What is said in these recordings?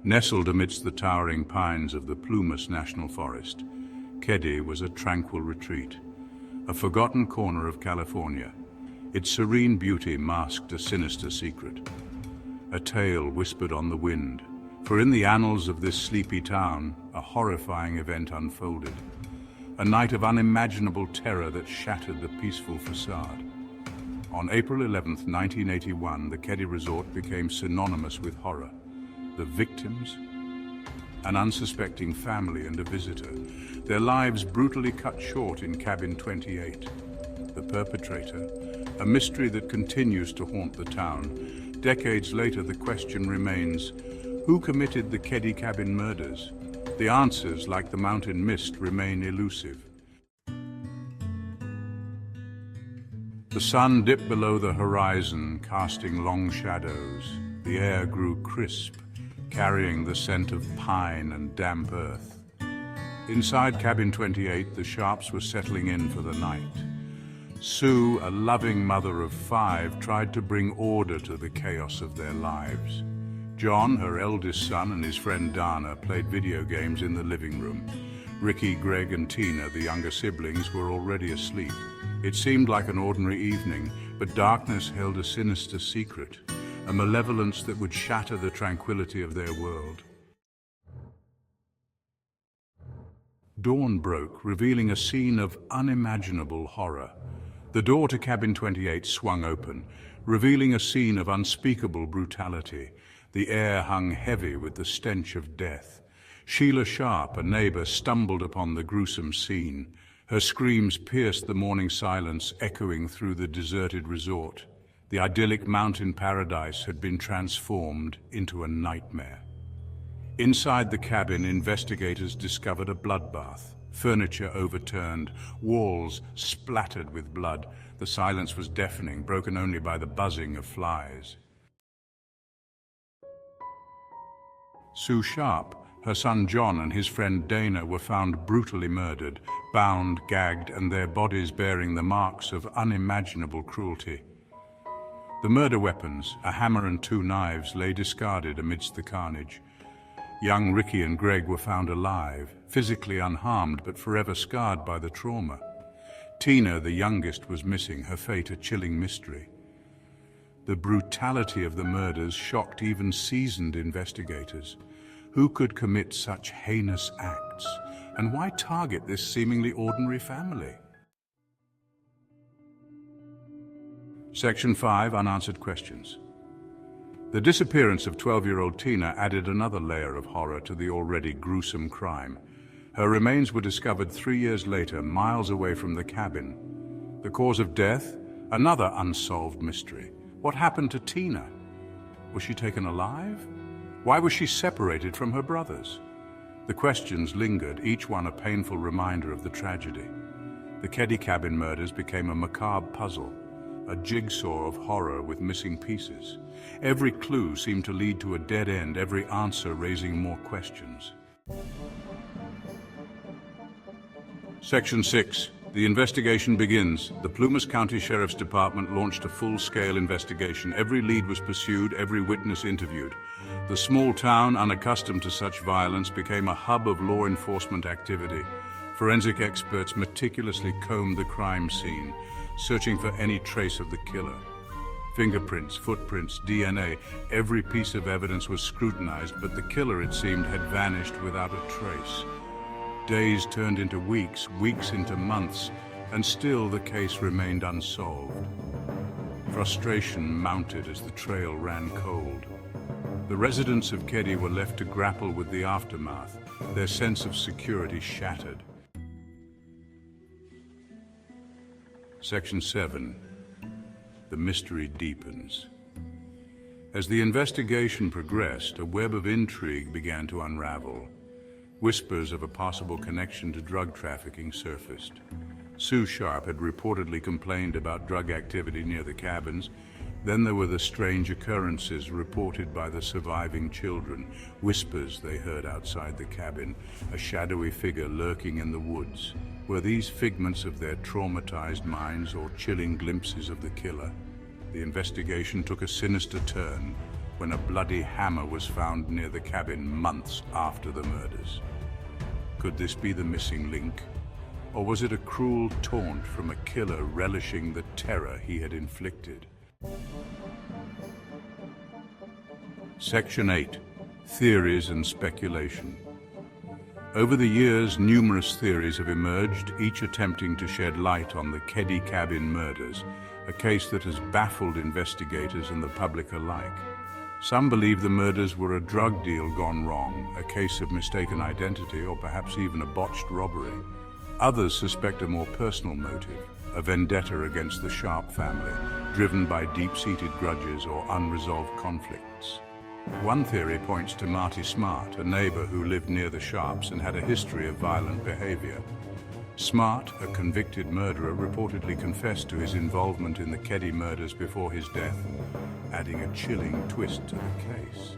Nestled amidst the towering pines of the Plumas National Forest, Keddie was a tranquil retreat, a forgotten corner of California. Its serene beauty masked a sinister secret, a tale whispered on the wind. For in the annals of this sleepy town, a horrifying event unfolded, a night of unimaginable terror that shattered the peaceful facade. On April 11th, 1981, the Keddie Resort became synonymous with horror. The victims, an unsuspecting family and a visitor, their lives brutally cut short in Cabin 28. The perpetrator, a mystery that continues to haunt the town. Decades later, the question remains, who committed the Keddie Cabin Murders? The answers, like the mountain mist, remain elusive. The sun dipped below the horizon, casting long shadows. The air grew crisp, carrying the scent of pine and damp earth. Inside Cabin 28, the Sharps were settling in for the night. Sue, a loving mother of 5, tried to bring order to the chaos of their lives. John, her eldest son, and his friend Dana played video games in the living room. Ricky, Greg, and Tina, the younger siblings, were already asleep. It seemed like an ordinary evening, but darkness held a sinister secret, a malevolence that would shatter the tranquility of their world. Dawn broke, revealing a scene of unimaginable horror. The door to Cabin 28 swung open, revealing a scene of unspeakable brutality. The air hung heavy with the stench of death. Sheila Sharp, a neighbor, stumbled upon the gruesome scene. Her screams pierced the morning silence, echoing through the deserted resort. The idyllic mountain paradise had been transformed into a nightmare. Inside the cabin, investigators discovered a bloodbath. Furniture overturned, walls splattered with blood. The silence was deafening, broken only by the buzzing of flies. Sue Sharp, her son John, and his friend Dana were found brutally murdered, bound, gagged, and their bodies bearing the marks of unimaginable cruelty. The murder weapons, a hammer and 2 knives, lay discarded amidst the carnage. Young Ricky and Greg were found alive, physically unharmed but forever scarred by the trauma. Tina, the youngest, was missing, her fate a chilling mystery. The brutality of the murders shocked even seasoned investigators. Who could commit such heinous acts? And why target this seemingly ordinary family? Section 5, Unanswered Questions. The disappearance of 12-year-old Tina added another layer of horror to the already gruesome crime. Her remains were discovered 3 years later, miles away from the cabin. The cause of death? Another unsolved mystery. What happened to Tina? Was she taken alive? Why was she separated from her brothers? The questions lingered, each one a painful reminder of the tragedy. The Keddie Cabin Murders became a macabre puzzle, a jigsaw of horror with missing pieces. Every clue seemed to lead to a dead end, every answer raising more questions. Section 6. The investigation begins. The Plumas County Sheriff's Department launched a full-scale investigation. Every lead was pursued, every witness interviewed. The small town, unaccustomed to such violence, became a hub of law enforcement activity. Forensic experts meticulously combed the crime scene, searching for any trace of the killer. Fingerprints, footprints, DNA, every piece of evidence was scrutinized, but the killer, it seemed, had vanished without a trace. Days turned into weeks, weeks into months, and still the case remained unsolved. Frustration mounted as the trail ran cold. The residents of Keddie were left to grapple with the aftermath, their sense of security shattered. Section 7. The mystery deepens. As the investigation progressed, a web of intrigue began to unravel. Whispers of a possible connection to drug trafficking surfaced. Sue Sharp had reportedly complained about drug activity near the cabins. Then there were the strange occurrences reported by the surviving children, whispers they heard outside the cabin, a shadowy figure lurking in the woods. Were these figments of their traumatized minds or chilling glimpses of the killer? The investigation took a sinister turn. when a bloody hammer was found near the cabin months after the murders. Could this be the missing link? Or was it a cruel taunt from a killer relishing the terror he had inflicted? Section 8. Theories and speculation. Over the years, numerous theories have emerged, each attempting to shed light on the Keddie Cabin Murders, a case that has baffled investigators and the public alike. Some believe the murders were a drug deal gone wrong, a case of mistaken identity, or perhaps even a botched robbery. Others suspect a more personal motive, a vendetta against the Sharp family, driven by deep-seated grudges or unresolved conflicts. One theory points to Marty Smart, a neighbor who lived near the Sharps and had a history of violent behavior. Smart, a convicted murderer, reportedly confessed to his involvement in the Keddie murders before his death, adding a chilling twist to the case.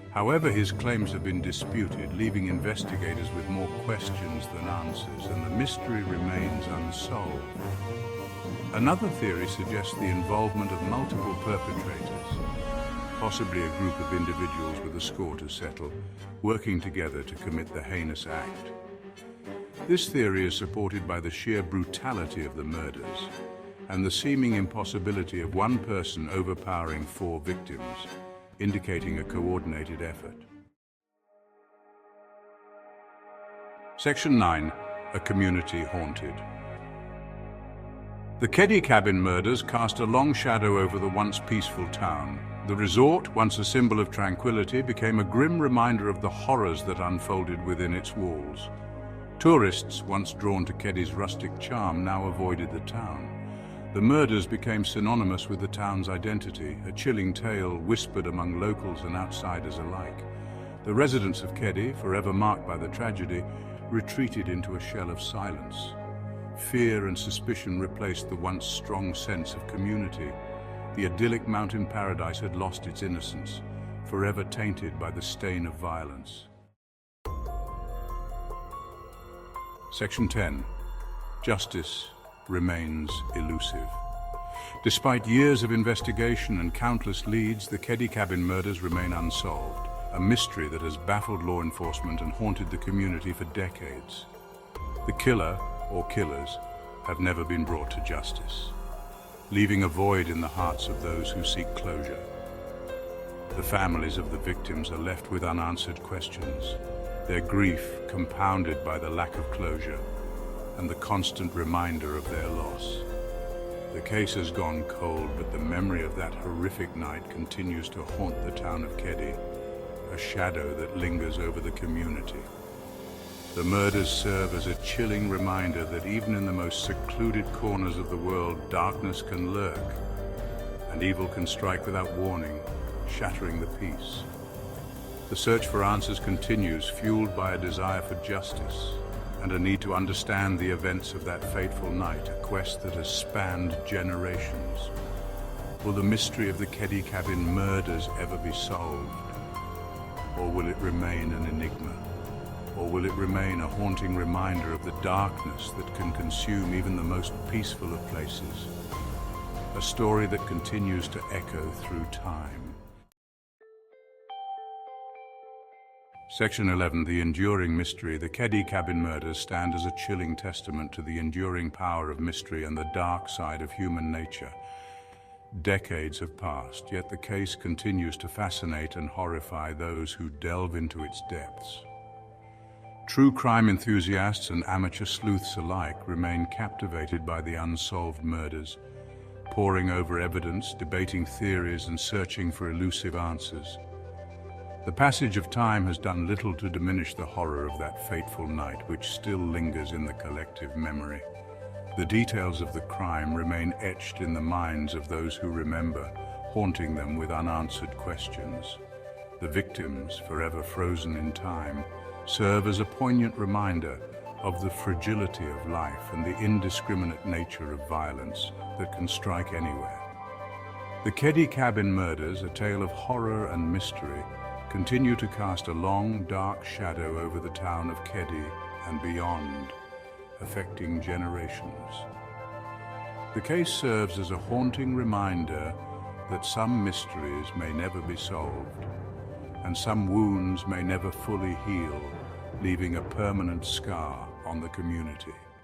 However, his claims have been disputed, leaving investigators with more questions than answers, and the mystery remains unsolved. Another theory suggests the involvement of multiple perpetrators, possibly a group of individuals with a score to settle, working together to commit the heinous act. This theory is supported by the sheer brutality of the murders and the seeming impossibility of one person overpowering 4 victims, indicating a coordinated effort. Section 9. A community haunted. The Keddie Cabin Murders cast a long shadow over the once peaceful town. The resort, once a symbol of tranquility, became a grim reminder of the horrors that unfolded within its walls. Tourists, once drawn to Keddie's rustic charm, now avoided the town. The murders became synonymous with the town's identity, a chilling tale whispered among locals and outsiders alike. The residents of Keddie, forever marked by the tragedy, retreated into a shell of silence. Fear and suspicion replaced the once strong sense of community. The idyllic mountain paradise had lost its innocence, forever tainted by the stain of violence. Section 10. Justice remains elusive. Despite years of investigation and countless leads, the Keddie Cabin Murders remain unsolved, a mystery that has baffled law enforcement and haunted the community for decades. The killer, or killers, have never been brought to justice, leaving a void in the hearts of those who seek closure. The families of the victims are left with unanswered questions, their grief compounded by the lack of closure and the constant reminder of their loss. The case has gone cold, but the memory of that horrific night continues to haunt the town of Keddie, a shadow that lingers over the community. The murders serve as a chilling reminder that even in the most secluded corners of the world, darkness can lurk, and evil can strike without warning, shattering the peace. The search for answers continues, fueled by a desire for justice and a need to understand the events of that fateful night, a quest that has spanned generations. Will the mystery of the Keddie Cabin Murders ever be solved? Or will it remain an enigma? Or will it remain a haunting reminder of the darkness that can consume even the most peaceful of places? A story that continues to echo through time. Section 11. The enduring mystery. The Keddie Cabin Murders stand as a chilling testament to the enduring power of mystery and the dark side of human nature. Decades have passed, yet the case continues to fascinate and horrify those who delve into its depths. True crime enthusiasts and amateur sleuths alike remain captivated by the unsolved murders, poring over evidence, debating theories, and searching for elusive answers. The passage of time has done little to diminish the horror of that fateful night, which still lingers in the collective memory. The details of the crime remain etched in the minds of those who remember, haunting them with unanswered questions. The victims, forever frozen in time, serve as a poignant reminder of the fragility of life and the indiscriminate nature of violence that can strike anywhere. The Keddie Cabin Murders, a tale of horror and mystery, continue to cast a long, dark shadow over the town of Keddie and beyond, affecting generations. The case serves as a haunting reminder that some mysteries may never be solved, and some wounds may never fully heal, leaving a permanent scar on the community.